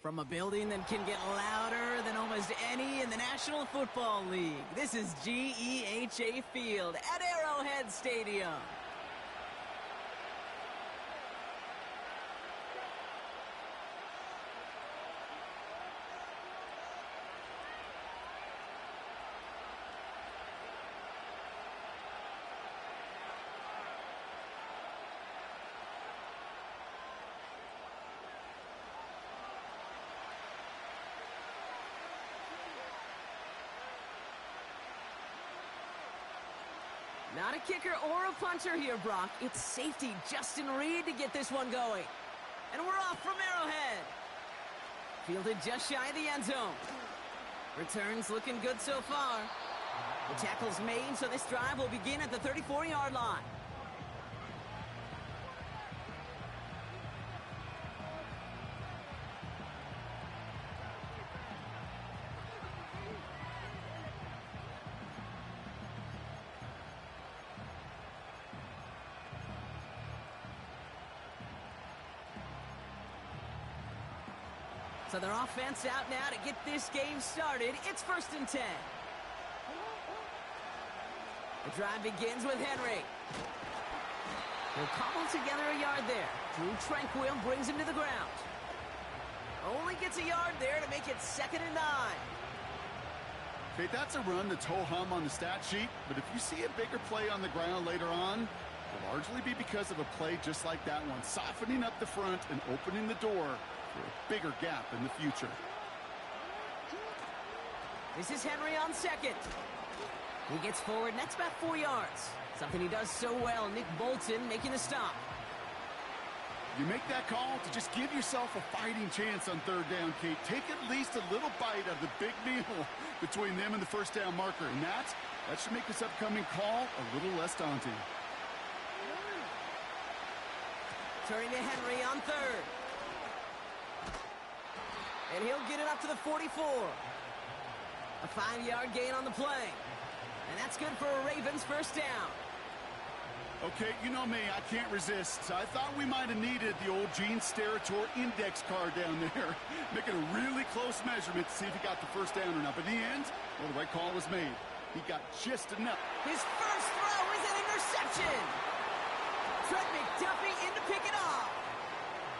From a building that can get louder than almost any in the National Football League, this is GEHA Field at Arrowhead Stadium. Not a kicker or a puncher here, Brock. It's safety Justin Reed to get this one going. And we're off from Arrowhead. Fielded just shy of the end zone. Returns looking good so far. The tackle's made, so this drive will begin at the 34-yard line. So their offense out now to get this game started. It's 1st and 10. The drive begins with Henry. He'll cobble together a yard there. Drew Tranquil brings him to the ground. Only gets a yard there to make it 2nd and 9. Okay, that's a run that's ho-hum on the stat sheet, but if you see a bigger play on the ground later on, it'll largely be because of a play just like that one, softening up the front and opening the door for a bigger gap in the future. This is Henry on 2nd. He gets forward, and that's about 4 yards. Something he does so well. Nick Bolton making the stop. You make that call to just give yourself a fighting chance on 3rd down, Kate. Take at least a little bite of the big meal between them and the 1st down marker. And that should make this upcoming call a little less daunting. Turning to Henry on 3rd. And he'll get it up to the 44. A 5-yard gain on the play. And that's good for a Ravens 1st down. Okay, you know me, I can't resist. I thought we might have needed the old Gene Steratore index card down there. Making a really close measurement to see if he got the 1st down or not. But in the end, well, the right call was made. He got just enough. His first throw is an interception. Trent McDuffie in to pick it off.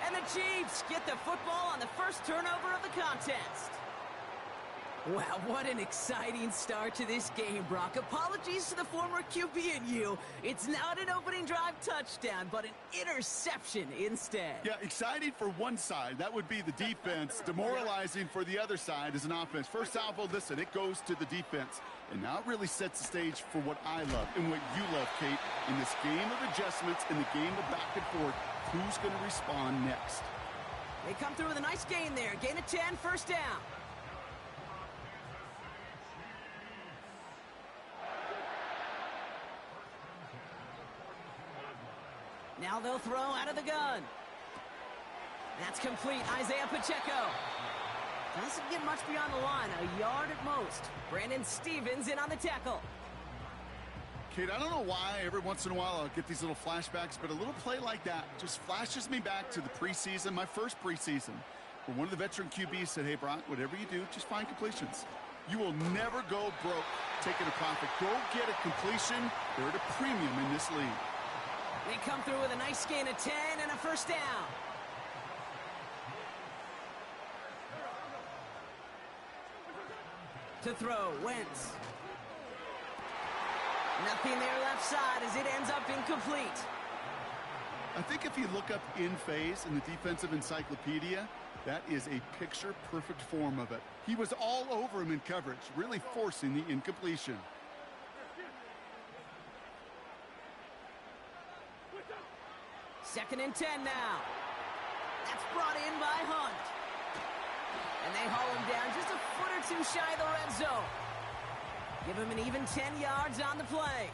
And the Chiefs get the football on the first turnover of the contest. Wow, what an exciting start to this game, Brock. Apologies to the former QB and you. It's not an opening drive touchdown, but an interception instead. Yeah, exciting for one side. That would be the defense. Demoralizing for the other side as an offense. First salvo, listen, it goes to the defense. And now it really sets the stage for what I love and what you love, Kate. In this game of adjustments, in the game of back and forth, who's going to respond next? They come through with a nice gain there. Gain of 10, 1st down. Now they'll throw out of the gun. That's complete. Isaiah Pacheco. Doesn't get much beyond the line. A yard at most. Brandon Stevens in on the tackle. Kate, I don't know why every once in a while I'll get these little flashbacks, but a little play like that just flashes me back to the preseason, my first preseason, where one of the veteran QBs said, hey, Brock, whatever you do, just find completions. You will never go broke taking a profit. Go get a completion. They're at a premium in this league. They come through with a nice gain of 10 and a 1st down. To throw, Wentz. Nothing there left side as it ends up incomplete. I think if you look up in phase in the defensive encyclopedia, that is a picture-perfect form of it. He was all over him in coverage, really forcing the incompletion. Second and 10 now. That's brought in by Hunt. And they haul him down just a foot or two shy of the red zone. Give him an even 10 yards on the play.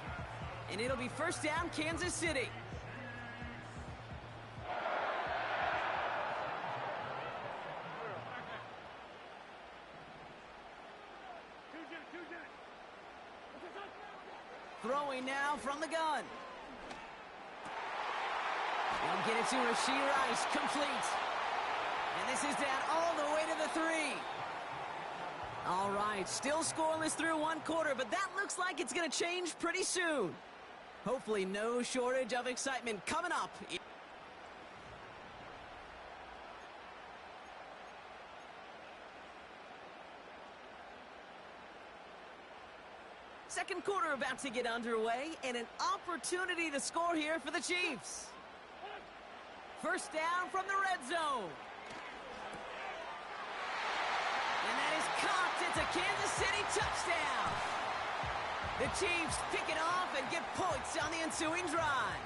And it'll be 1st down, Kansas City. Throwing now from the gun. They'll get it to Rashee Rice, complete. And this is down all the way to the 3. All right, still scoreless through one quarter, but that looks like it's going to change pretty soon. Hopefully no shortage of excitement coming up. Second quarter about to get underway, and an opportunity to score here for the Chiefs. First down from the red zone. And that is caught. It's a Kansas City touchdown. The Chiefs pick it off and get points on the ensuing drive.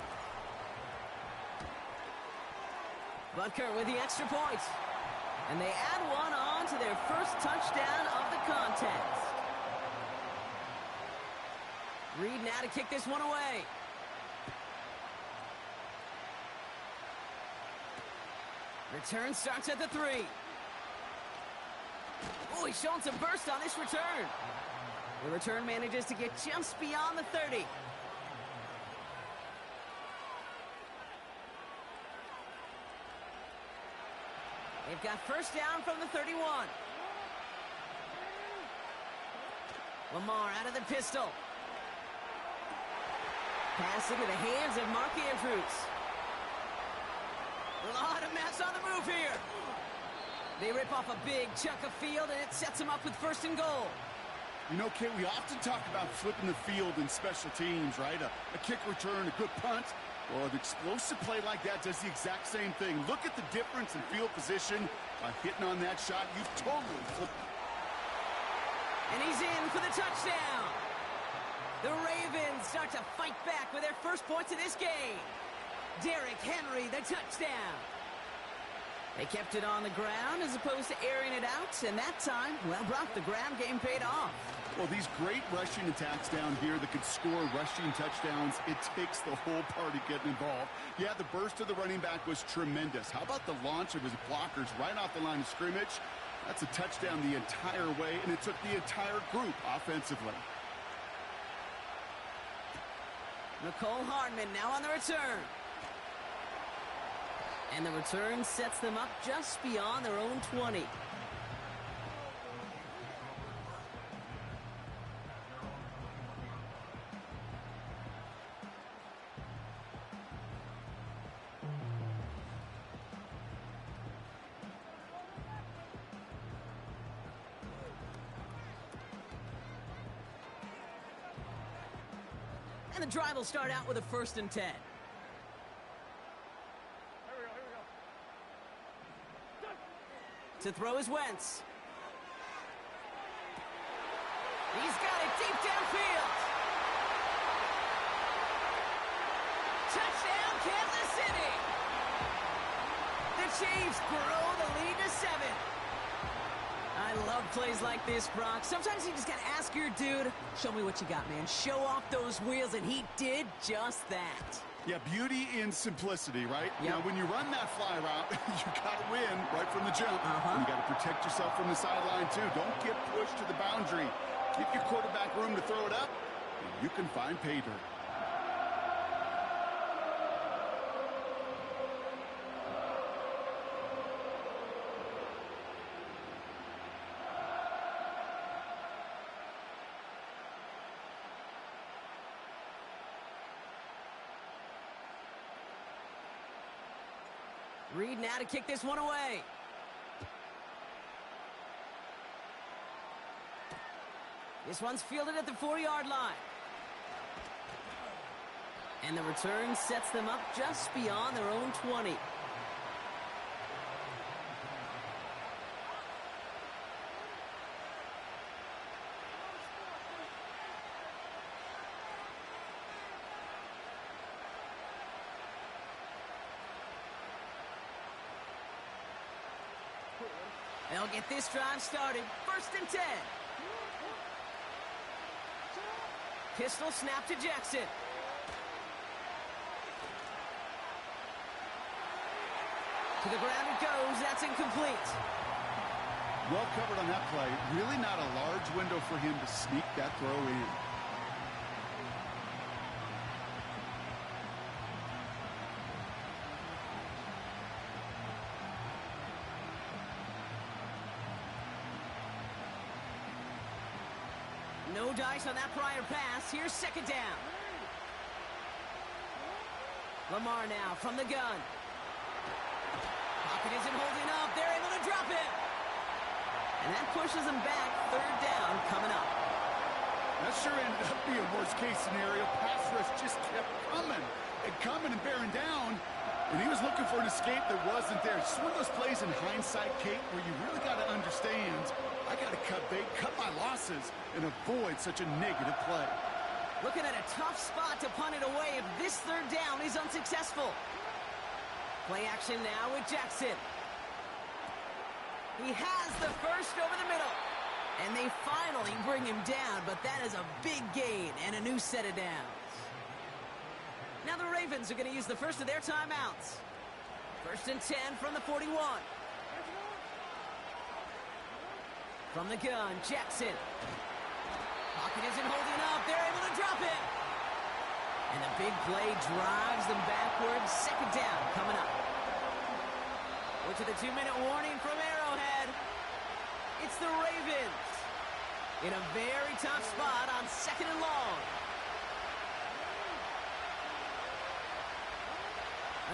Butker with the extra point. And they add one on to their first touchdown of the contest. Reed now to kick this one away. Return starts at the 3. Oh, he's showing some burst on this return. The return manages to get just beyond the 30. They've got first down from the 31. Lamar out of the pistol. Pass into the hands of Mark Andrews. A lot of mess on the move here. They rip off a big chunk of field, and it sets them up with first and goal. You know, Kate, we often talk about flipping the field in special teams, right? A kick return, a good punt. Well, an explosive play like that does the exact same thing. Look at the difference in field position. By hitting on that shot, you've totally flipped. And he's in for the touchdown. The Ravens start to fight back with their first points of this game. Derrick Henry, the touchdown. They kept it on the ground as opposed to airing it out, and that time, well, Brock, the ground game paid off. Well, these great rushing attacks down here that could score rushing touchdowns, it takes the whole party getting involved. Yeah, the burst of the running back was tremendous. How about the launch of his blockers right off the line of scrimmage? That's a touchdown the entire way, and it took the entire group offensively. Nicole Hardman now on the return. And the return sets them up just beyond their own 20. And the drive will start out with a 1st and 10. To throw is Wentz. He's got it deep downfield. Touchdown, Kansas City. The Chiefs grow the lead to 7. I love plays like this, Brock. Sometimes you just got to ask your dude, show me what you got, man. Show off those wheels, and he did just that. Yeah, beauty in simplicity, right? Yep. Now, when you run that fly route, you got to win right from the jump. And you got to protect yourself from the sideline, too. Don't get pushed to the boundary. Give your quarterback room to throw it up, and you can find pay dirt. Reed now to kick this one away. This one's fielded at the 4-yard line. And the return sets them up just beyond their own 20. They'll get this drive started. 1st and 10. Pistol snap to Jackson. To the ground it goes. That's incomplete. Well covered on that play. Really not a large window for him to sneak that throw in. No dice on that prior pass. Here's second down. Lamar now from the gun. Pocket isn't holding up. They're able to drop it. And that pushes them back. Third down coming up. That sure ended up being a worst-case scenario. Pass rush just kept coming and bearing down. And he was looking for an escape that wasn't there. It's just one of those plays in hindsight, Kate, where you really got to understand, I got to cut bait, cut my losses, and avoid such a negative play. Looking at a tough spot to punt it away if this third down is unsuccessful. Play action now with Jackson. He has the first over the middle. And they finally bring him down, but that is a big gain and a new set of downs. Now the Ravens are going to use the first of their timeouts. First and 10 from the 41. From the gun, Jackson. Pocket isn't holding up. They're able to drop it. And the big play drives them backwards. Second down coming up. We're to the 2-minute warning from Arrowhead. It's the Ravens in a very tough spot on second and long.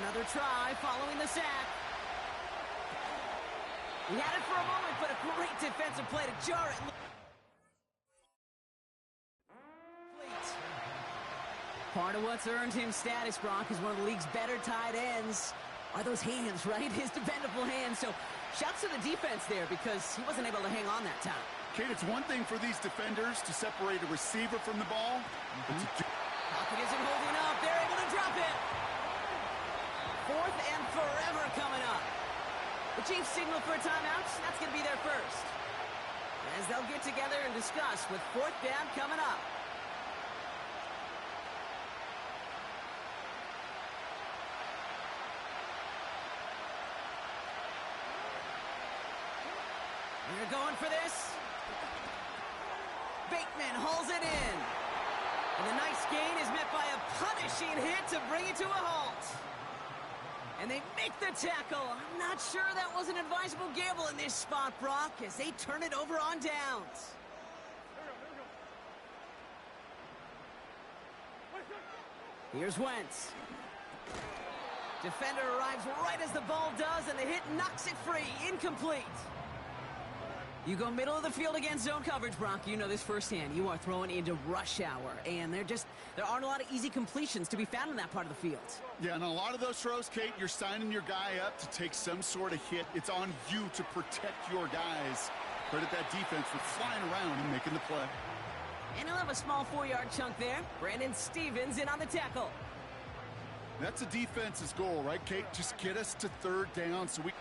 Another try following the sack. He had it for a moment, but a great defensive play to jar it. Part of what's earned him status, Brock, is one of the league's better tight ends. Are those hands, right? His dependable hands. So shouts to the defense there because he wasn't able to hang on that time. Kate, it's one thing for these defenders to separate a receiver from the ball. Pocket isn't holding up. They're able to drop it. Fourth and forever coming up. The Chiefs signal for a timeout. That's going to be their first. As they'll get together and discuss with fourth down coming up. They're going for this. Bateman hauls it in. And the nice gain is met by a punishing hit to bring it to a halt. And they make the tackle. I'm not sure that was an advisable gamble in this spot, Brock, as they turn it over on downs. Here's Wentz. Defender arrives right as the ball does, and the hit knocks it free. Incomplete. You go middle of the field against zone coverage, Brock. You know this firsthand. You are throwing into rush hour, and there aren't a lot of easy completions to be found in that part of the field. Yeah, and a lot of those throws, Kate, you're signing your guy up to take some sort of hit. It's on you to protect your guys. Credit that defense for flying around and making the play. And he'll have a small 4-yard chunk there. Brandon Stevens in on the tackle. That's a defense's goal, right, Kate? Just get us to third down so we...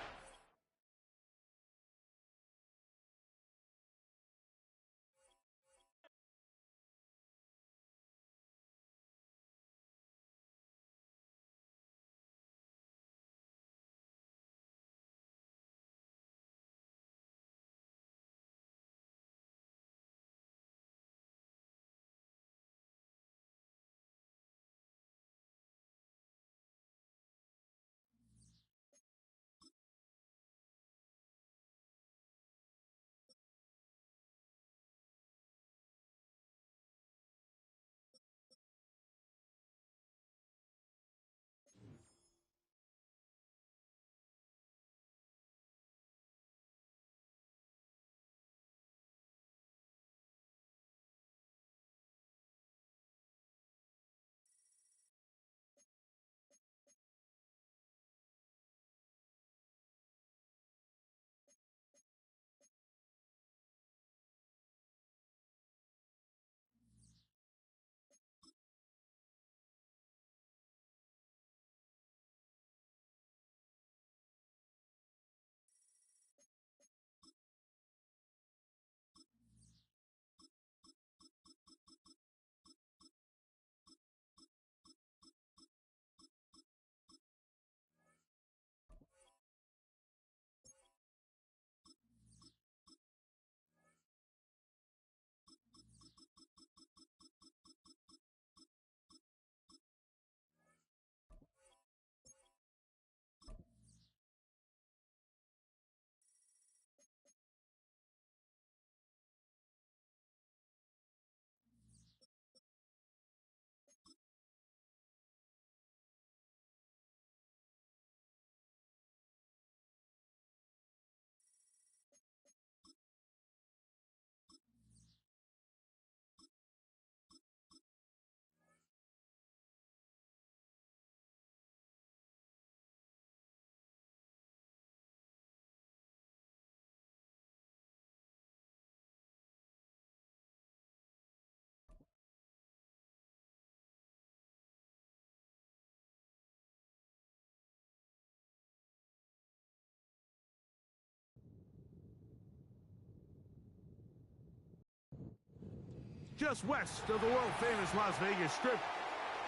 just west of the world-famous Las Vegas Strip.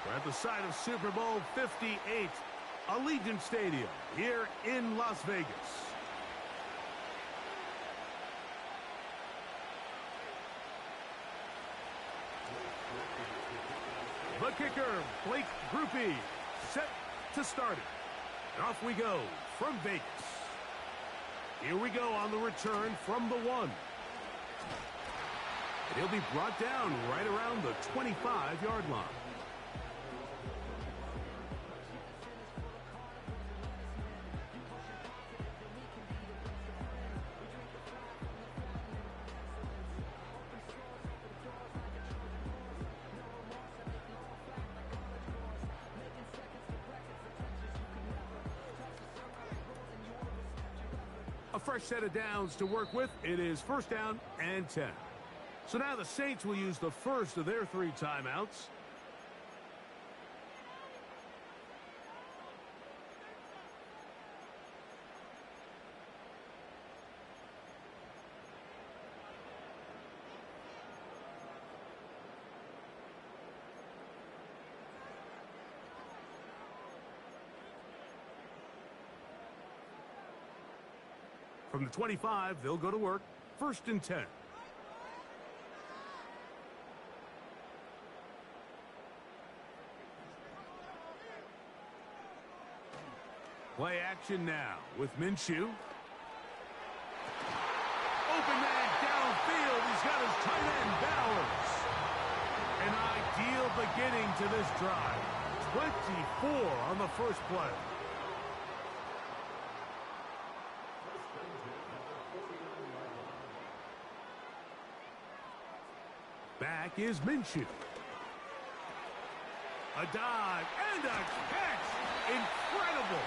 We're at the site of Super Bowl 58, Allegiant Stadium here in Las Vegas. The kicker, Blake Grupe, set to start it. And off we go from Vegas. Here we go on the return from the 1. And he'll be brought down right around the 25-yard line. A fresh set of downs to work with. It is 1st down and 10. So now the Saints will use the first of their 3 timeouts. From the 25, they'll go to work. 1st and 10. Play action now with Minshew. Open man downfield. He's got his tight end, Bowers. An ideal beginning to this drive. 24 on the first play. Back is Minshew. A dive and a catch. Incredible.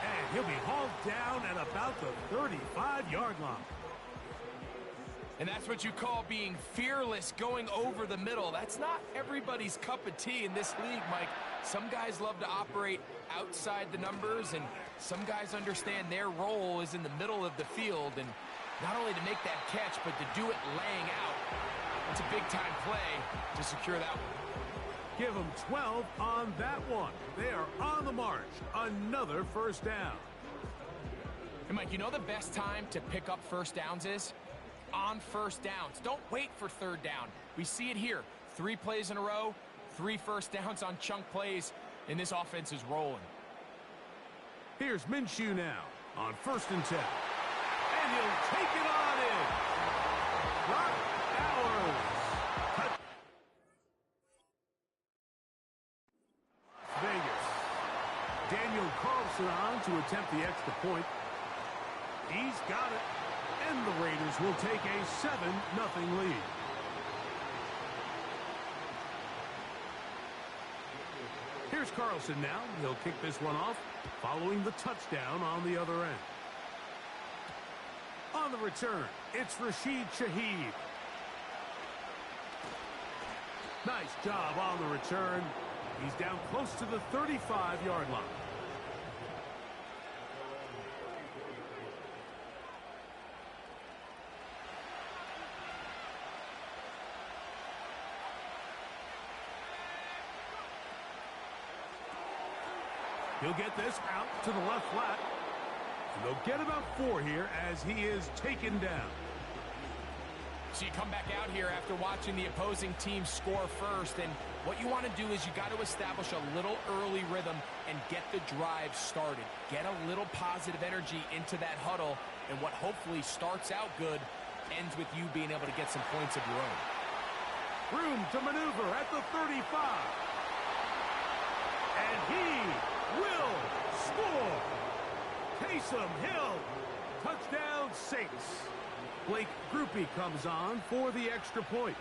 And he'll be hauled down at about the 35-yard line. And that's what you call being fearless, going over the middle. That's not everybody's cup of tea in this league, Mike. Some guys love to operate outside the numbers, and some guys understand their role is in the middle of the field. And not only to make that catch, but to do it laying out. It's a big-time play to secure that one. Give them 12 on that one. They are on the march. Another 1st down. And, Mike, you know the best time to pick up 1st downs is? On 1st downs. Don't wait for 3rd down. We see it here. 3 plays in a row, 3 1st downs on chunk plays, and this offense is rolling. Here's Minshew now on 1st and 10. And he'll take it on in. Brock Bowers. Vegas. Daniel Carlson on to attempt the extra point. He's got it. And the Raiders will take a 7-0 lead. Here's Carlson now. He'll kick this one off following the touchdown on the other end. On the return, it's Rashid Shaheed. Nice job on the return. He's down close to the 35-yard line. He'll get this out to the left flat. And they'll get about 4 here as he is taken down. So you come back out here after watching the opposing team score first, and what you want to do is you got to establish a little early rhythm and get the drive started. Get a little positive energy into that huddle, and what hopefully starts out good ends with you being able to get some points of your own. Room to maneuver at the 35. And he will score. Taysom Hill. Touchdown Saints. Blake Grupe comes on for the extra point.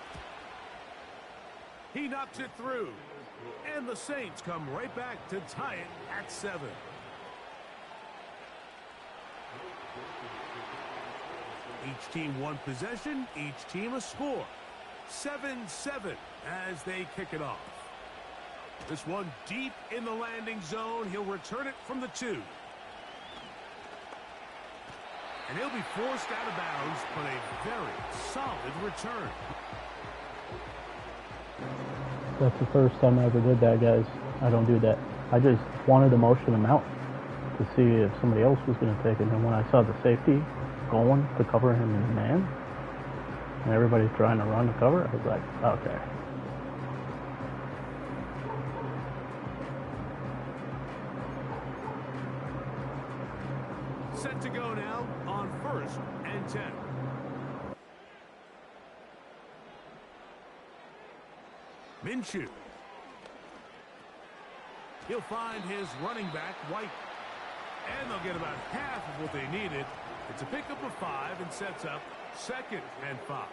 He knocks it through. And the Saints come right back to tie it at 7. Each team 1 possession, each team a score. 7-7 as they kick it off. This one deep in the landing zone. He'll return it from the 2. And he'll be forced out of bounds, but a very solid return. That's the first time I ever did that, guys. I don't do that. I just wanted to motion him out to see if somebody else was going to take it. And when I saw the safety going to cover him in man, and everybody's trying to run to cover, I was like, okay. Set to go now on 1st and 10. Minshew. He'll find his running back, White. And they'll get about half of what they needed. It's a pickup of 5 and sets up 2nd and 5.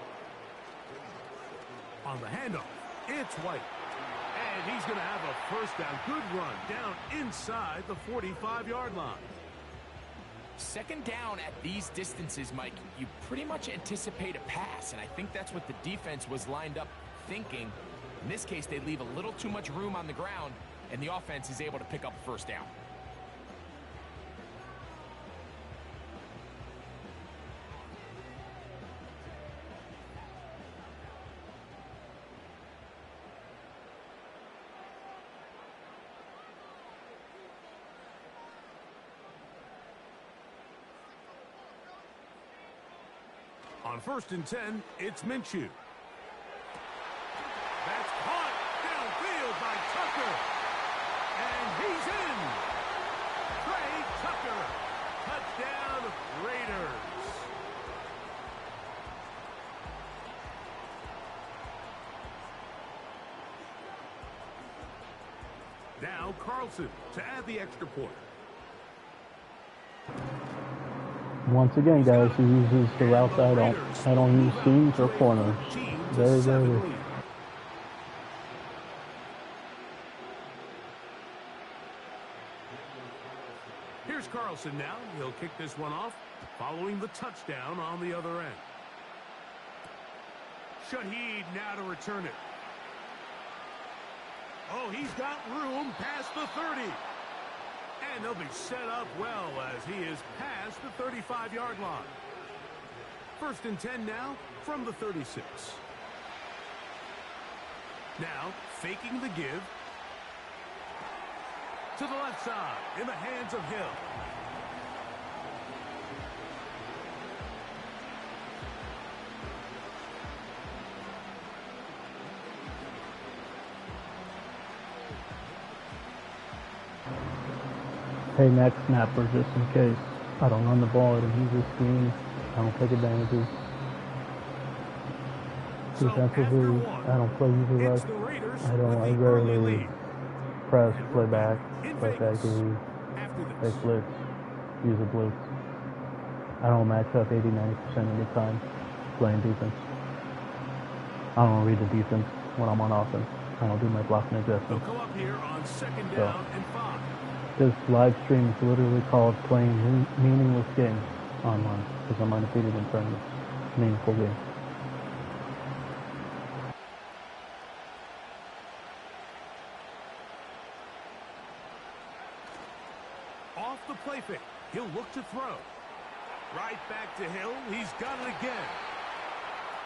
On the handoff, it's White. And he's going to have a first down. Good run down inside the 45-yard line. 2nd down at these distances, Mike, you pretty much anticipate a pass, and I think that's what the defense was lined up thinking. In this case, they leave a little too much room on the ground, and the offense is able to pick up a first down. On 1st and 10, it's Minshew. That's caught downfield by Tucker. And he's in. Trey Tucker. Touchdown, Raiders. Now Carlson to add the extra point. Once again, guys, he uses the routes I don't use seams or corners. Very rarely. Here's Carlson now. He'll kick this one off, following the touchdown on the other end. Shaheed now to return it. Oh, he's got room past the 30. And they'll be set up well as he is past the 35-yard line. 1st and 10 now from the 36. Now faking the give. To the left side in the hands of Hill. Hey, next snapper, just in case I don't run the ball, I don't use this scheme, I don't take advantages. Defensively, I don't play user rush. I rarely press, play back easy, play blitz, use a blitz. I don't match up 80-90% of the time playing defense. I don't read the defense when I'm on offense. I don't do my blocking adjustments. They'll come up here on 2nd down and 5. This live stream is literally called playing meaningless games online because I'm undefeated in tournaments. Meaningful games. Off the play fake. He'll look to throw. Right back to Hill. He's got it again.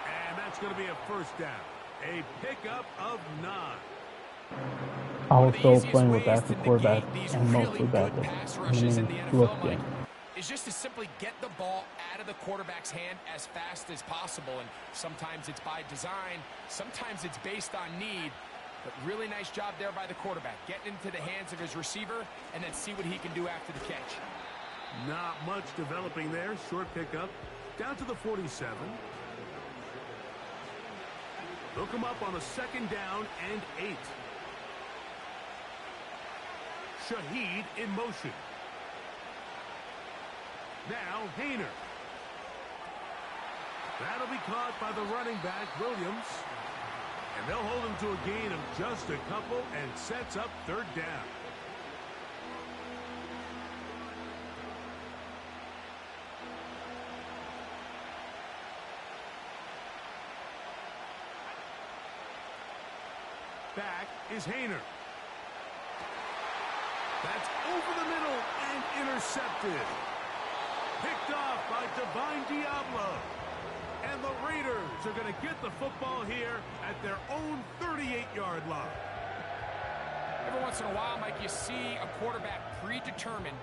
And that's going to be a first down. A pickup of 9. Also playing with backup quarterback and mostly backup. Meaning look game. Is just to simply get the ball out of the quarterback's hand as fast as possible. And sometimes it's by design. Sometimes it's based on need. But really nice job there by the quarterback. Getting into the hands of his receiver and then see what he can do after the catch. Not much developing there. Short pickup. Down to the 47. They'll come up on a 2nd down and 8. Shaheed in motion. Now Hayner. That'll be caught by the running back, Williams. And they'll hold him to a gain of just a couple and sets up 3rd down. Back is Hayner. That's over the middle and intercepted. Picked off by Divine Diablo. And the Raiders are going to get the football here at their own 38-yard line. Every once in a while, Mike, you see a quarterback predetermined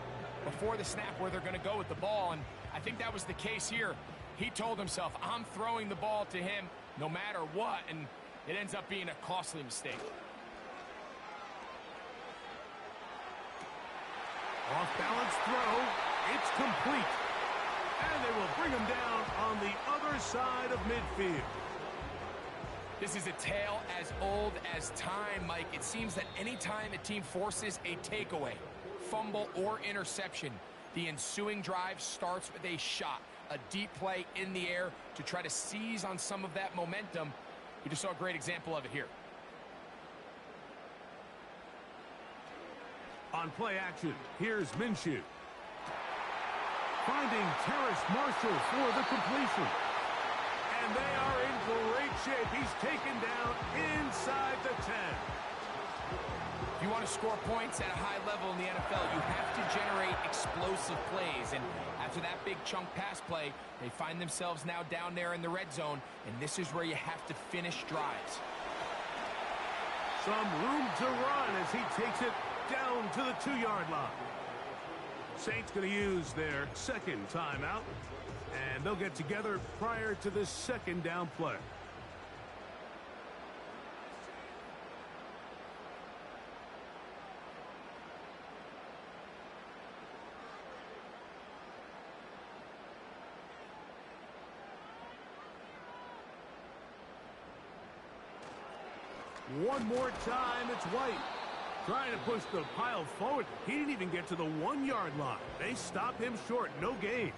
before the snap where they're going to go with the ball, and I think that was the case here. He told himself, I'm throwing the ball to him no matter what, and it ends up being a costly mistake. Off-balance throw. It's complete. And they will bring him down on the other side of midfield. This is a tale as old as time, Mike. It seems that any time a team forces a takeaway, fumble, or interception, the ensuing drive starts with a shot, a deep play in the air to try to seize on some of that momentum. We just saw a great example of it here. On play action, here's Minshew. Finding Terrace Marshall for the completion. And they are in great shape. He's taken down inside the 10. If you want to score points at a high level in the NFL, you have to generate explosive plays. And after that big chunk pass play, they find themselves now down there in the red zone. And this is where you have to finish drives. Some room to run as he takes it down to the 2-yard line. Saints going to use their second timeout, and they'll get together prior to the second down play. One more time, it's White. Trying to push the pile forward. He didn't even get to the 1-yard line. They stop him short. No gain.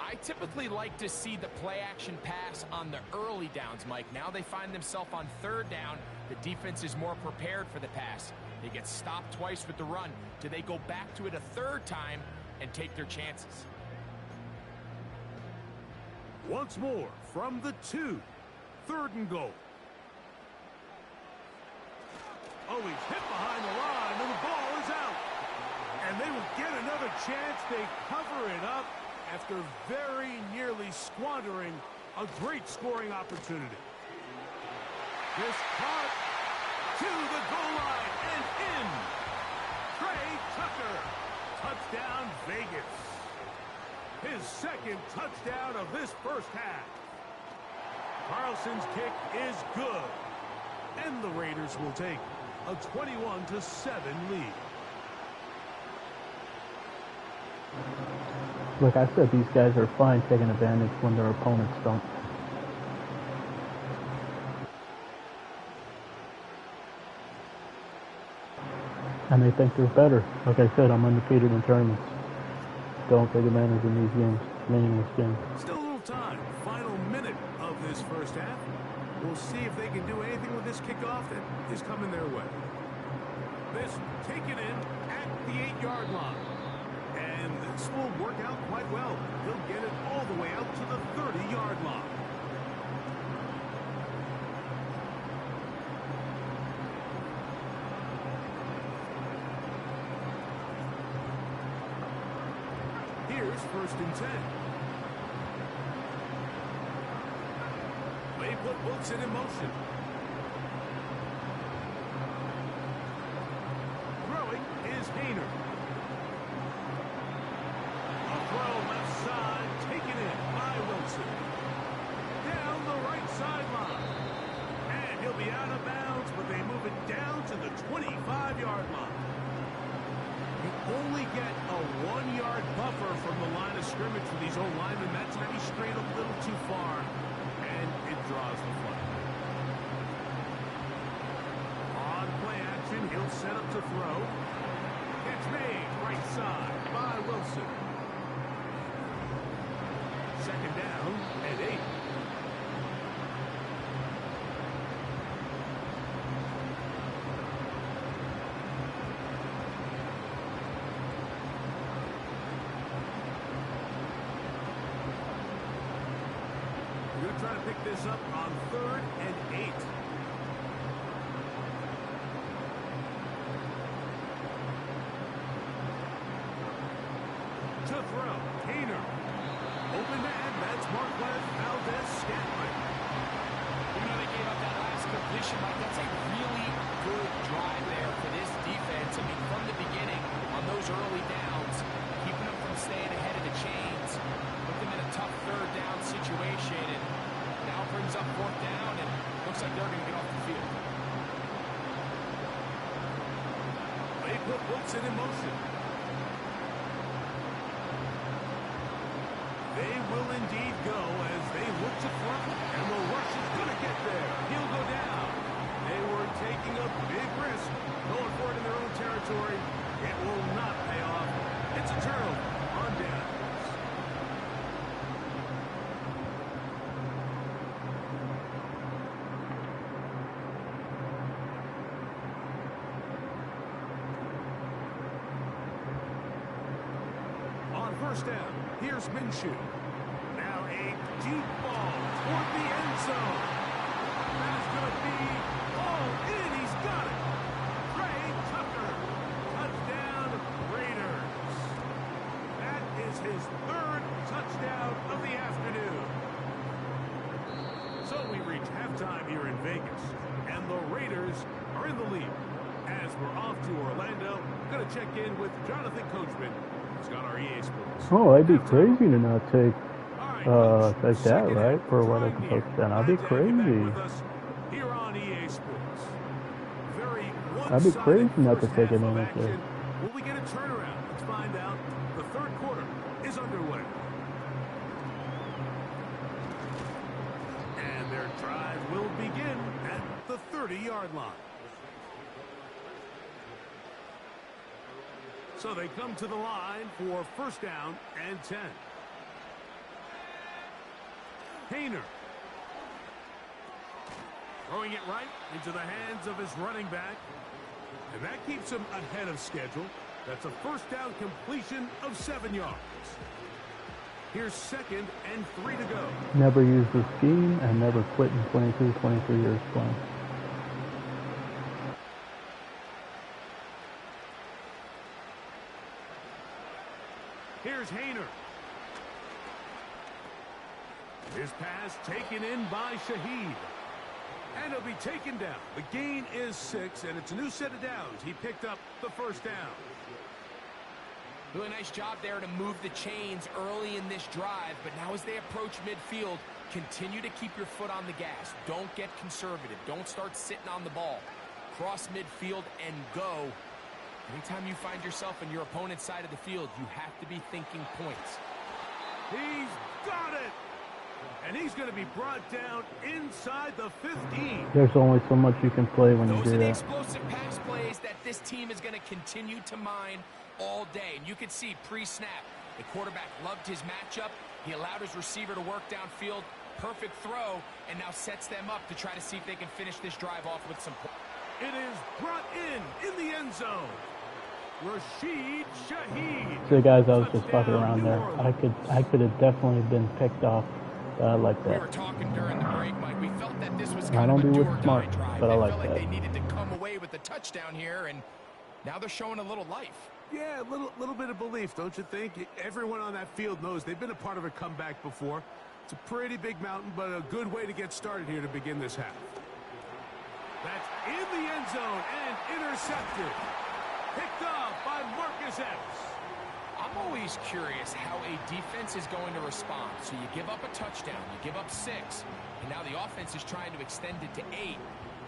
I typically like to see the play-action pass on the early downs, Mike. Now they find themselves on 3rd down. The defense is more prepared for the pass. They get stopped twice with the run. Do they go back to it a 3rd time and take their chances? Once more from the 2. 3rd and goal. Oh, he's hit behind the line, and the ball is out. And they will get another chance. They cover it up after very nearly squandering a great scoring opportunity. This caught to the goal line and in. Trey Tucker. Touchdown, Vegas. His second touchdown of this first half. Carlson's kick is good. And the Raiders will take a 21-7 lead. Like I said, these guys are fine taking advantage when their opponents don't. And they think they're better. Like I said, I'm undefeated in tournaments. Don't take advantage in these games. Meaningless games. Still a little time. Final minute of this first half. We'll see if they can do anything with this kickoff that is coming their way. This taken in at the 8-yard line. And this will work out quite well. He'll get it all the way out to the 30-yard line. Here's 1st and 10. They put Wilkes in motion. Throwing is Hayner. A throw left side, taken in by Wilson. Down the right sideline. And he'll be out of bounds, but they move it down to the 25-yard line. You only get a 1-yard buffer from the line of scrimmage for these old linemen. That time he strayed a little too far. And it draws the flag. On play action, he'll set up to throw. Catch made, right side by Wilson. 2nd down and 8. Trying to pick this up on 3rd and 8. To throw, Hayner. Open man, that's Mark Webb put Wilson in motion. They will indeed go as they look to throw. And the rush is going to get there. He'll go down. They were taking a big risk, going for it in their own territory. It will not pay off. It's a turnover on downs. On first down, here's Minshew. Now a deep ball toward the end zone. That's going to be all in. He's got it. Trey Tucker. Touchdown, Raiders. That is his third touchdown of the afternoon. So we reach halftime here in Vegas, and the Raiders are in the lead. As we're off to Orlando, going to check in with Jonathan Coachman. He's got our EA Sports. Oh, I'd be crazy to not take like that, right? For what I can touchdown. I'd be crazy. Here on EA Sports. I'd be crazy not to take it in like that. Will we get a turnaround? Let's find out. The third quarter is underway. And their drive will begin at the 30-yard line. So they come to the line for first down and 10. Hayner. Throwing it right into the hands of his running back. And that keeps him ahead of schedule. That's a first down completion of 7 yards. Here's 2nd and 3 to go. Never used the scheme and never quit in 23 years playing. Here's Hayner. His pass taken in by Shaheed. And he'll be taken down. The gain is 6, and it's a new set of downs. He picked up the first down. Really nice job there to move the chains early in this drive, but now as they approach midfield, continue to keep your foot on the gas. Don't get conservative. Don't start sitting on the ball. Cross midfield and go. Anytime you find yourself on your opponent's side of the field, you have to be thinking points. He's got it! And he's going to be brought down inside the 15. There's only so much you can play when you do that. Those are the explosive pass plays that this team is going to continue to mine all day. And you can see pre-snap, the quarterback loved his matchup. He allowed his receiver to work downfield. Perfect throw, and now sets them up to try to see if they can finish this drive off with some points. It is brought in the end zone. Rashid Shaheed. See, guys, I was just fucking around there. I could have definitely been picked off like that. We were talking during the break, Mike. We felt that this was I kind don't of a do do or what's die smart, drive. but I like felt like that. they needed to come away with the touchdown here, and now they're showing a little life. Yeah, a little bit of belief, don't you think? Everyone on that field knows they've been a part of a comeback before. It's a pretty big mountain, but a good way to get started here to begin this half. That's in the end zone and intercepted. Picked off by Marcus Epps. I'm always curious how a defense is going to respond. So you give up a touchdown, you give up 6, and now the offense is trying to extend it to 8.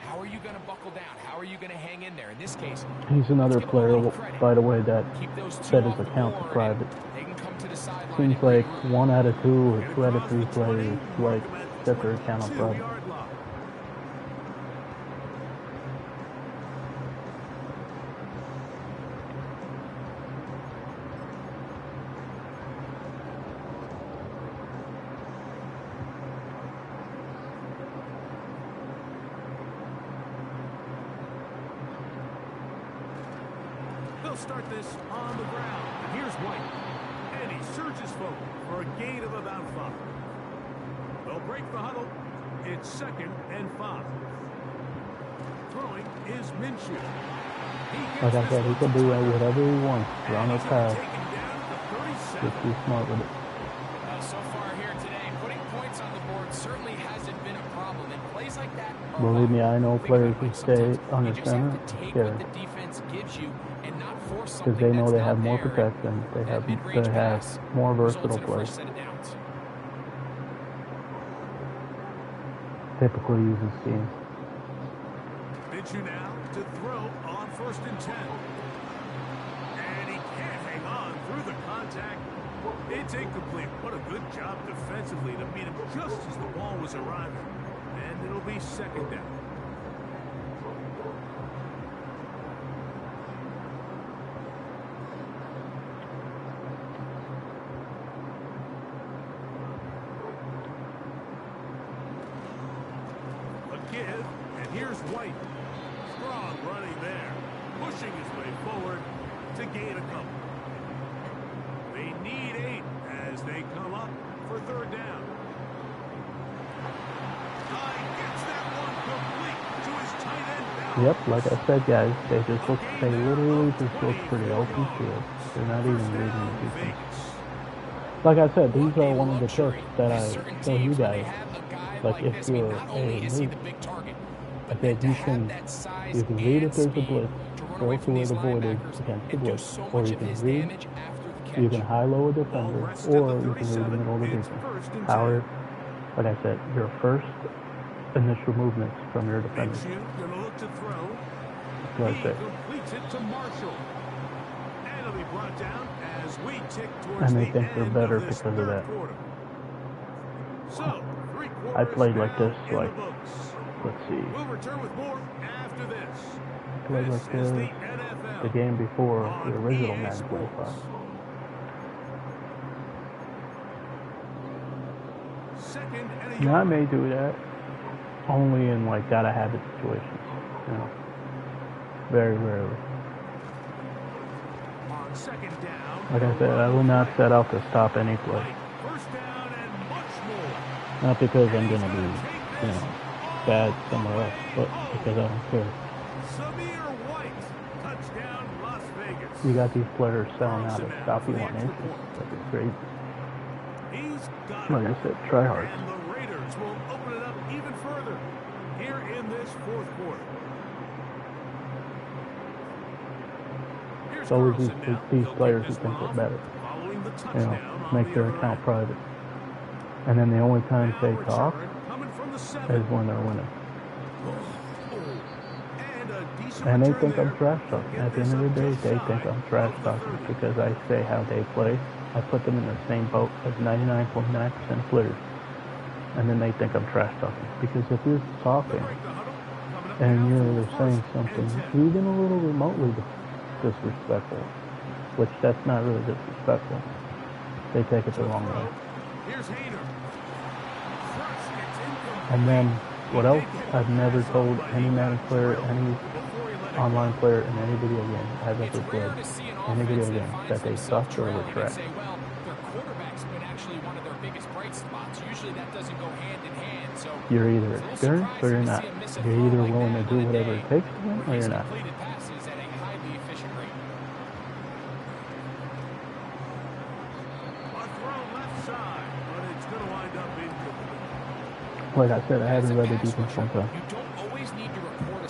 How are you going to buckle down? How are you going to hang in there? In this case, he's another player, by the way, that set his account to private. They can come to the sideline. Seems like 1 out of 2 or 2 out of 3 players like set their account on private. They'll start this on the ground. And here's White. And he surges forward for a gain of about 5. They'll break the huddle. It's 2nd and 5. Throwing is Minshew. Like I said, he can do whatever he wants. Run or pass. Just be smart with it. So far here today, putting points on the board certainly hasn't been a problem. And plays like that are Believe me, I know players who stay under center scared. The defense gives you and not force something because they know they that's have not more there. protection. They That have mid-range pass more results versatile in a players. first set of downs. Typically uses scheme. Minshew now to throw on 1st and 10. through the contact. It's incomplete. What a good job defensively to meet him just as the ball was arriving. And it'll be second down. A give, and here's White. Strong running there. Pushing his way forward to gain a couple. They need 8 as they come up for third down. Gets that one complete to his tight end. Yep, like I said, guys, they literally just look pretty open field. They're not even reading the defense. Like I said, these are one of the tricks that I tell you guys. Like if you're a noob, I said you can read if there's a blitz, go to where the void is against the blitz, or you can read, you can high-low a defender, or you can read the middle of the defense. However, like I said, your first initial movements from your defender. Like I said. And they think they're better because of that. I played like this, like, let's see. I played like this the game before the original Madden 25. Now I may do that only in like gotta have it situations, you know. Very rarely. Like I said, I will not set out to stop any play. Not because I'm gonna be, you know, bad somewhere else, but because I don't care. You got these players selling out to stop you on inches. That's crazy. Like I said, try hard. And the Raiders will open it up even further here in this fourth quarter. It's always these players who think they're better. You know, make their account private. And then the only time they talk is when they're winning. And they think I'm trash talking. At the end of the day, they think I'm trash talking because I say how they play. I put them in the same boat as 99.9% players. And then they think I'm trash talking. Because if you're talking and you're saying something even a little remotely disrespectful, which that's not really disrespectful, they take it the wrong way. And then, what else? I've never told any Madden player, any online player in any video game I've ever played, any video game, that they sucked or were trash. You're either experienced or you're not. You're either willing to do whatever it takes to win or you're not. Like I said, I haven't read the defense one time.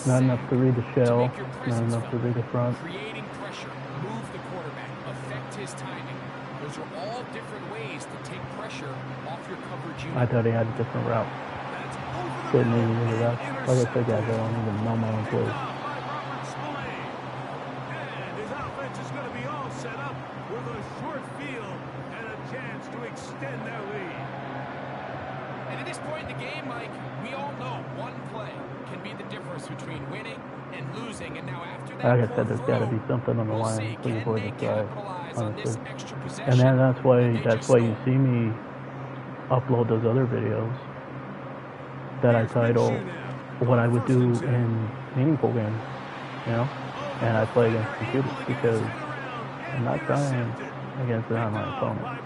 Not enough to read the shell, not enough to read the front. Creating pressure, move the quarterback, affect his timing. Those are all different ways to take pressure off your coverage unit. I thought he had a different route. Didn't even read the route. Like I said, guys, I don't even know my own plays. And his offense is going to be all set up with a short field and a chance to extend their lead. And at this point in the game, Mike, we all know one play can be the difference between winning and losing. And now after that, like I said, there's got to be something on the line for you boys to try, honestly. And then that's why you see me upload those other videos that I title what I would do in meaningful games, you know? And I play against computers because I'm not trying against an online opponent.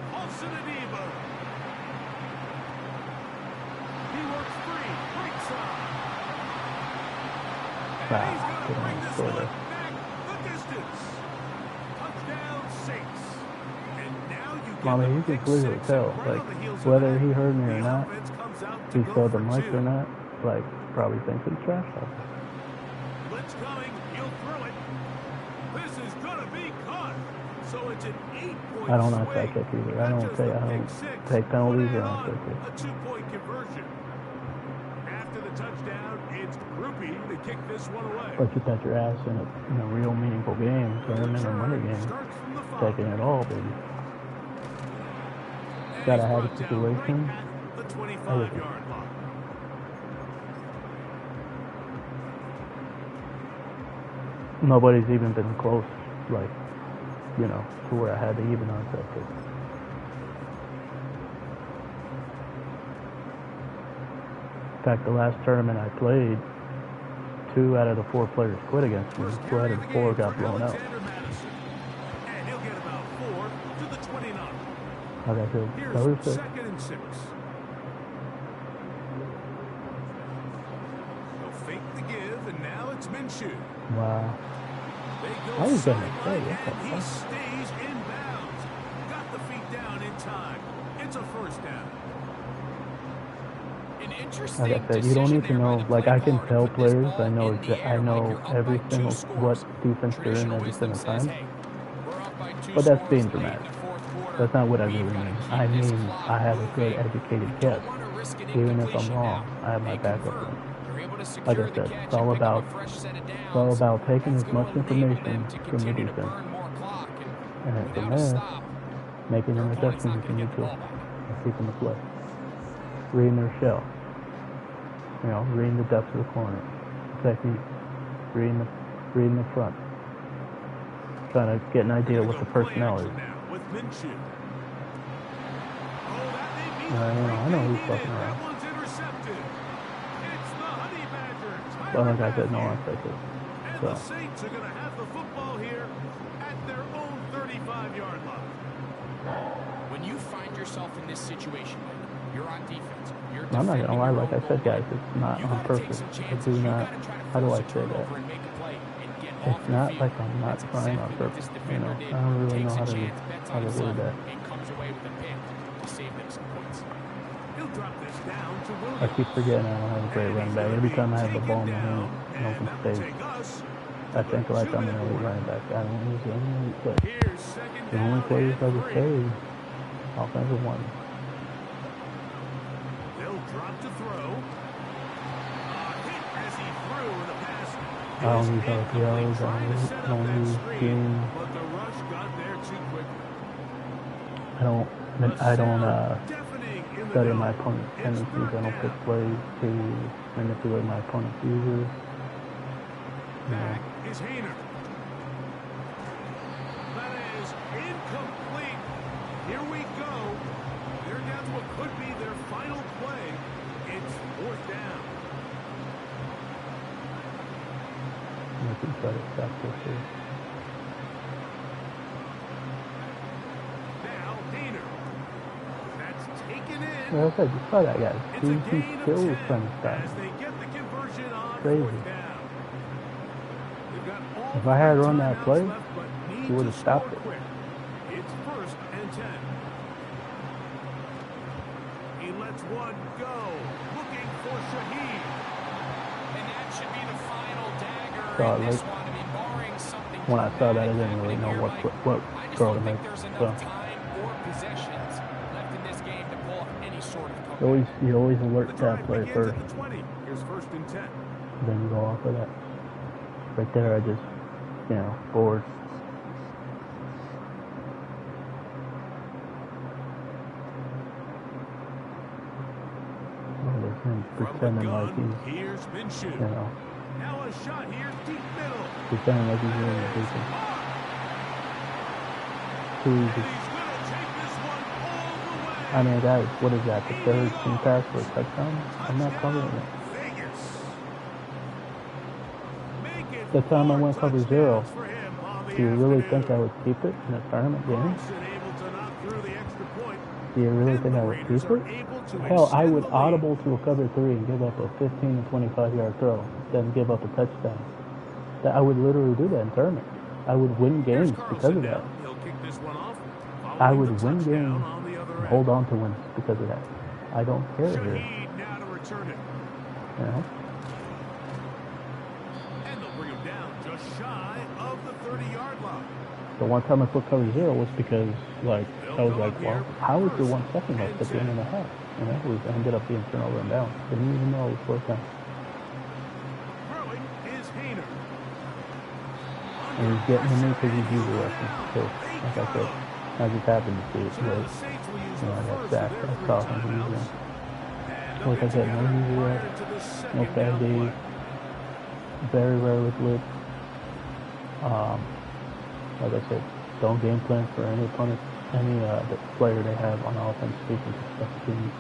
Mommy, you can clearly tell, like, whether he heard me or not, he saw the mic or not, like, probably thinks it's trash talking. Blitz coming, he'll throw it. This is gonna be caught. So it's an 8-point I don't know if I kick either. I don't take penalties or I don't take it. A 2-point conversion. After the touchdown. touchdown. It's Groupie to kick this one away. But you bet your ass in a real meaningful game, tournament or money game, taking it all, baby. Gotta have a situation. The 25-yard line. Nobody's even been close, like, you know, to where I had to even on that. In fact, the last tournament I played, 2 out of the 4 players quit against me. 2 out of the 4 got blown out. And he'll get about 4 to the 29. Like I said, Here's 2nd and 6. They'll fake the give, and now it's Minshew. Wow. How is that? And he stays in bounds. Got the feet down in time. It's a first down. Like I said, you don't need to know. Like, I can tell players. I know every single what defense they're in every single time. But that's being dramatic. That's not what I really mean. I mean, I have a good educated guess. Even if I'm wrong, I have my backup plan. Like I said, it's all about taking as much information from the defense, and then from there, making an adjustment if you need to, and keeping the play. Reading their shell. You know, reading the depth of the corner, technique, reading the front, trying to get an idea of what the personnel is. I know who's fucking around. But like I said, no one takes it. And the Saints are going to have the football here at their own 35-yard line. When you find yourself in this situation, you're on defense. I'm not gonna lie, like I said, guys, it's not on purpose. I do not. How do I say that? It's not like I'm not trying on purpose. You know, I don't really know how to word that. I keep forgetting I don't have a great running back. Every time I have the ball in my hand in open space, I think like I'm an elite running back. I don't use any, but the only players I would say, offensive ones. Drop to throw. Hit as he threw the pass. I don't use RPOs. I don't use game. But the rush got there too quickly. I don't study my opponent's tendencies. I don't pick plays to manipulate my opponent's users. Back is Hayner. That is incomplete. Here we go. They're down to what could be their final play. It's 4th down. I can try to stop this here. Now, Hayner. That's taken in. Like I said, just try that, guys. He's still trying to stop. As they get the conversion on Crazy. 4th down. If I had run that play, he would have stopped it. It's 1st and 10. He lets one go, looking for Shaheed. And that should be the final dagger Saw in it this late. one. I mean, barring something When I saw that, I didn't really know what throw to make. So time or possessions left in this game to pull off any sort of comeback. you always alert that play Begins first, at the 20. Here's 1st and 10. then you go off of that. Right there, I just, bored. Him pretending like Here's Minshew. Now a shot here, deep middle. Pretending like he's doing the defense. Too And easy. he's going to take this one all the way. I mean, guys, what is that? The 3rd team pass for a touchdown? I'm not covering it. Vegas. Make it The time I went cover 0, touchdowns for him on the do you really afternoon. think I would keep it in a tournament game? Wilson able to knock through the extra point. Do you really And think the I would Raiders keep are it? able to Hell, I extend would the lead. audible to a cover 3 and give up a 15 to 25-yard throw, then give up a touchdown. I would literally do that in tournament. I would win games because of that. He'll kick this one off. I would Following win the touchdown games on the other and end. hold on to wins because of that. I don't care here. Shaheed now to return it. You know? And they'll bring him down just shy of the 30-yard line. The one time I put cover 0 was because, I was like, well, how is there 1 second left at the end of the half? It ended up being turnover and down. Didn't even know it was 4th down. And he's getting to me because he's user rushing. So, like I said, I just happened to see it late. You know, I got sacked. I saw him using. Like I said, no user rush, no bad days, very rarely blitz. Like I said, don't game plan for any opponent, any the player they have on offense, defense, special teams.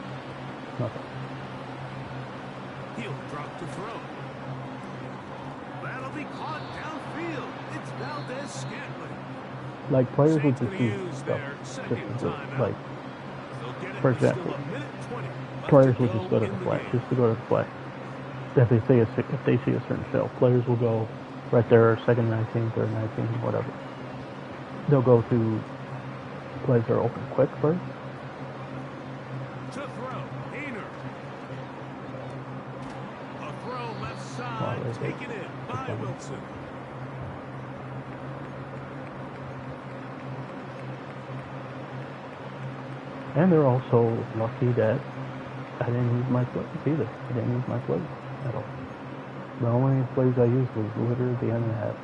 Nothing. He'll drop to throw. That'll be caught downfield. It's Valdez-Scantling. Like players would just do stuff just to do it. Like, for example, players would just go to the play, just to go to the play. If they see a certain field, players will go right there, second 19, third 19, whatever. They'll go to plays that are open quick first. To throw, Hayner. A throw left side, taken in by Wilson. And they're also lucky that I didn't use my plays either. I didn't use my plays at all. The only plays I used was literally at the end of the half.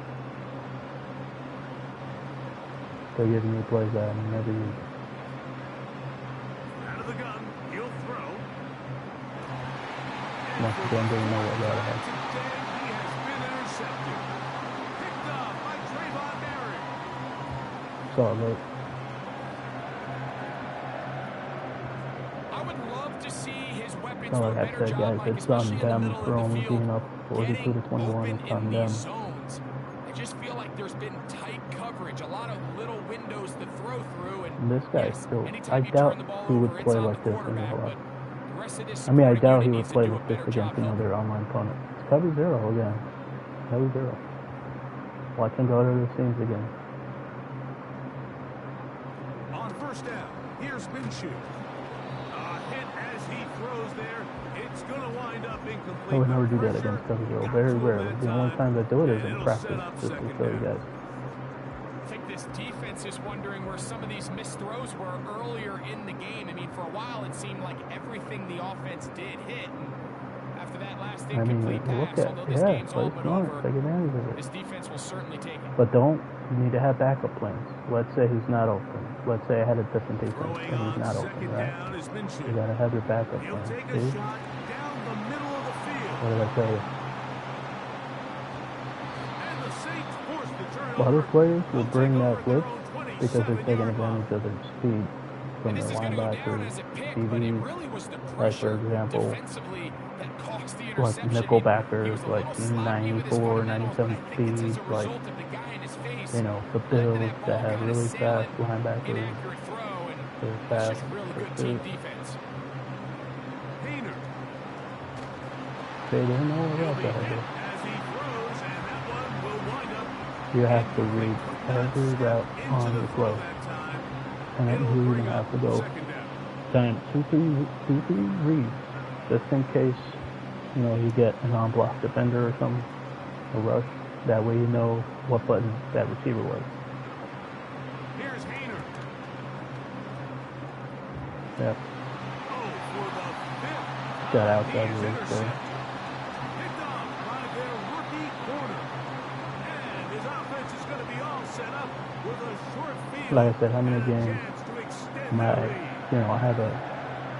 They're giving me plays that I never used. Out of the gun, he'll throw. Once again, didn't know what route I had. Today he has been intercepted. Picked up by Trayvon Merrick. Saw it late. I would love to see his weapons Not do a like I better said, job, guys, Mike, it's on especially in the them middle for of the only field, being up 42 to 21. getting It's on open them. in zones. I just feel like there's been tight coverage, a lot of little windows to throw through. And This guy yes, still, anytime I you doubt turn the ball he would over, play it's on like the this in the quarterback, lot. but the rest of this I mean, I supporting doubt he unit would needs to play do a like this better against job another online opponent. It's cover zero again. Cover zero. Watch him go to the seams again. On first down, here's Minshew. A hit as he throws there. It's going to wind up incomplete. I would never do that Pressure against cover zero. got Very to him rarely. that The only time, times I do it is and in it'll practice, set up just to second show you down. guys. I think this defense is wondering where some of these missed throws were earlier in the game. I mean, for a while it seemed like everything the offense did hit. And after that last I mean, incomplete look pass, at, although this yeah, game's all play but smart, over, take advantage of this it. defense will certainly take it. But you need to have backup plans. Let's say he's not open. Let's say I had a different defense Throwing and he's on not open, second right? down is Minshew. You gotta have your backup He'll plan. take a See? shot down the middle of the field. What did I tell you? And the Saints force the turnover. Other players will They'll bring take that over their blitz own because they're taking 27-yard line. advantage of their speed from This their is going to go down linebackers, as a pick, but it DBs, really was the like for pressure example, defensively that caused the like interception. nickel He backers, was a like little sloppy with his 94, fundamentals, but 97 I think it's as speed, a like, result of the guy in his face you know, the led to Bills that ball that have kinda really sailing, fast linebackers. inaccurate throw, and They're that's fast. just really They're good team good. defense. Hayner. They didn't know what He'll else be I had hit to. as he throws, and that one will wind up. You have to incomplete. read Could not every step route into on the the throw play. that time. And then It'll you bring even up have to go second down. times two, three reads, just in case, you know, you get a non-block defender or something, a rush. That way you know what button that receiver was. Here's Hayner. Yep. Oh, for the fifth. Got outside He of is the intercepted. play. Picked off by their rookie corner. And his offense is going to be all set up with a short field. Like I said, how many and a games chance to extend my, their lead. you know, I have a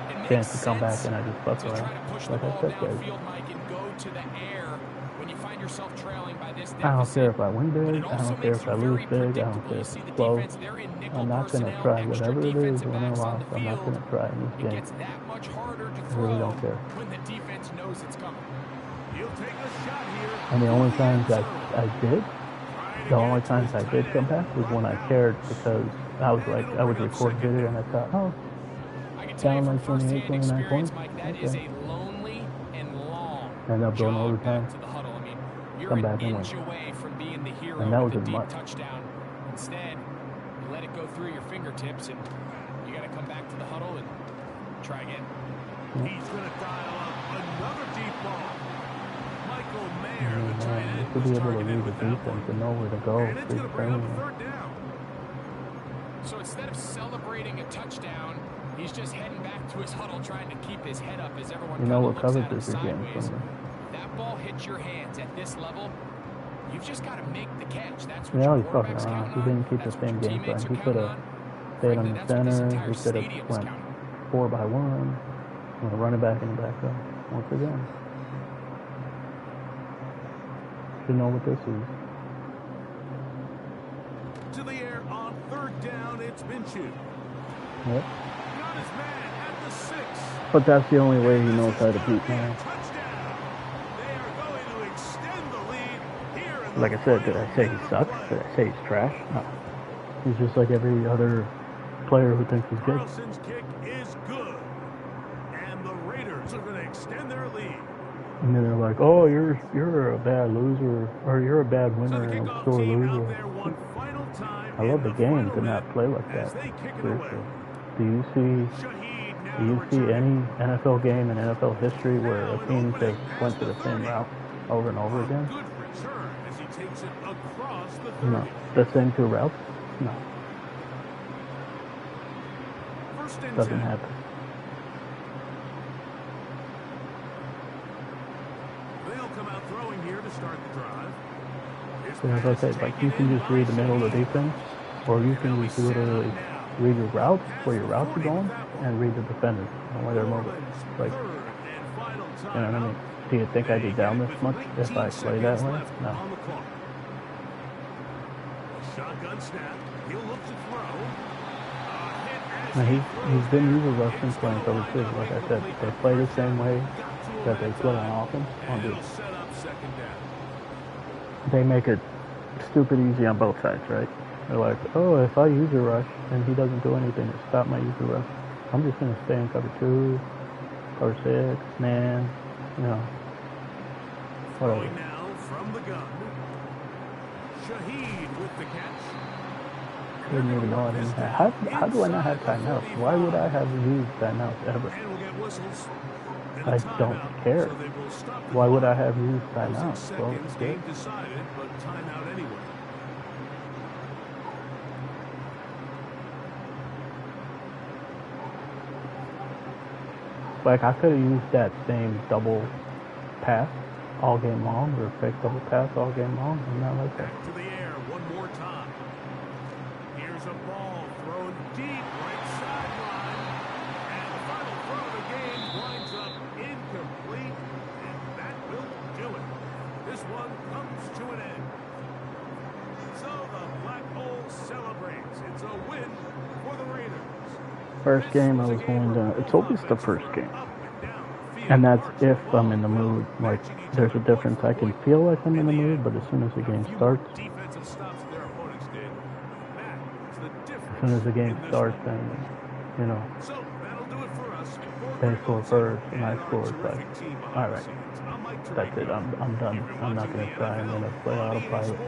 It chance makes to come back sense and I just fuck to try around. to push the Like I ball said, guys, downfield, Mike, and go to the air when you find yourself trailing by this deficit. I don't care if I win But big, it I also don't care makes if you I lose very big, I don't predictable. care You if see it's the close. defense, they're in nickel I'm not going to personnel, try. extra Whatever it is, defensive win or backs on loss, the I'm not field. going to try in this It game. gets that much harder to I really throw don't care. when the defense knows it's coming. He'll take a shot here. And the only to the times end I zone. did, Trying to the get only to times his I tight did come end, back was when I Brock cared Bowers. because I was And like, it'll I would bring up record second video down. and I thought, oh, I can tell you down from like 28, firsthand 29 experience, points. Mike, that is Okay. a lonely and long End up going jog overtime. back to the huddle. I mean, you're Come an back and inch win. away from being the hero And that with was a in deep March. touchdown. Instead, you let it go through your fingertips, and you got to come back to the huddle and try again. He's going to dial up another deep ball. Michael Mayer, And, the tight end, to was be able to targeted read the with that defense one. and know where to go, And it's big going to bring up training. a third down. So instead of celebrating a touchdown, he's just heading back to his huddle, trying to keep his head up as everyone You know kinda what looks coverage at him is you're getting sideways. from them. If that ball hits your hands at this level, You've just got to make the catch. That's what Yeah, your he's fucking quarterback's around. counting He didn't on. keep the That's what same your game plan. teammates are He could counting have on. stayed on Frankly, the that's what this center. entire He could have stadium's went counting on. 4-by-1. With a running back in the backfield. Once again. Should know what this is. To the air on 3rd down, it's Minshew. Yep. Got his man at the 6. But that's the only way he knows how to beat man. Touchdown. They are going to extend the lead here in the Like I said, did I say he sucks? Did I say he's trash? No. He's just like every other player who thinks he's good. Carlson's kick is good. And the Raiders are going to extend their lead. And then they're like, oh, you're a bad loser, or you're a bad winner and a sore loser. I love the game to not play like that. Seriously. Do you see any NFL game in NFL history where a team just went to the same route over and over again? No. The same 2 routes? No. Doesn't happen. So as I said, like you can just read the middle of the defense, or you can just literally read your routes, where your routes are going, and read the defenders and where they're moving. Like, you know what I mean? Do you think I'd be down this much if I play that way? No. Shotgun snap. He'll look to throw. Now he's been used as Russian playing cover 2. Like I said, they play the same way that they play on offense on defense. They make it stupid easy on both sides, right? They're like, oh, if I use a rush and he doesn't do anything to stop my use of rush, I'm just going to stay in cover 2, cover 6, man, you know, whatever. Now from the gun. Shaheed with the catch. I didn't even know I didn't have. How do I not have timeouts? Why would I have used timeouts ever? I don't care. Why would I have used timeouts? Well, it's good. Like, I could have used that same double pass all game long, or fake double pass all game long. I'm not like that. Back to the air one more time. Here's a ball thrown deep right sideline. And the final throw of the game winds up incomplete. And that will do it. This one comes to an end. So the Black Hole celebrates. It's a win for the Raiders. First game I was going to, it's always the first game. And that's if I'm in the mood. Like, there's a difference. I can feel like I'm in the mood, but as soon as the game starts, then, you know, they score first and I score. It's like, all right, that's it. I'm done. I'm not going to try. I'm going to play autopilot.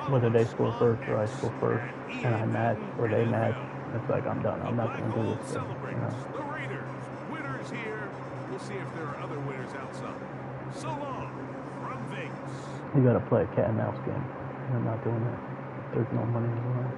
Whether they score first or I score first and I match or they match, it's like I'm done. I'm not going to do this thing, you know. The Raiders, winners here. We'll see if there are other winners outside. So long from Vegas. You got to play a cat and mouse game. I'm not doing that. There's no money in the line.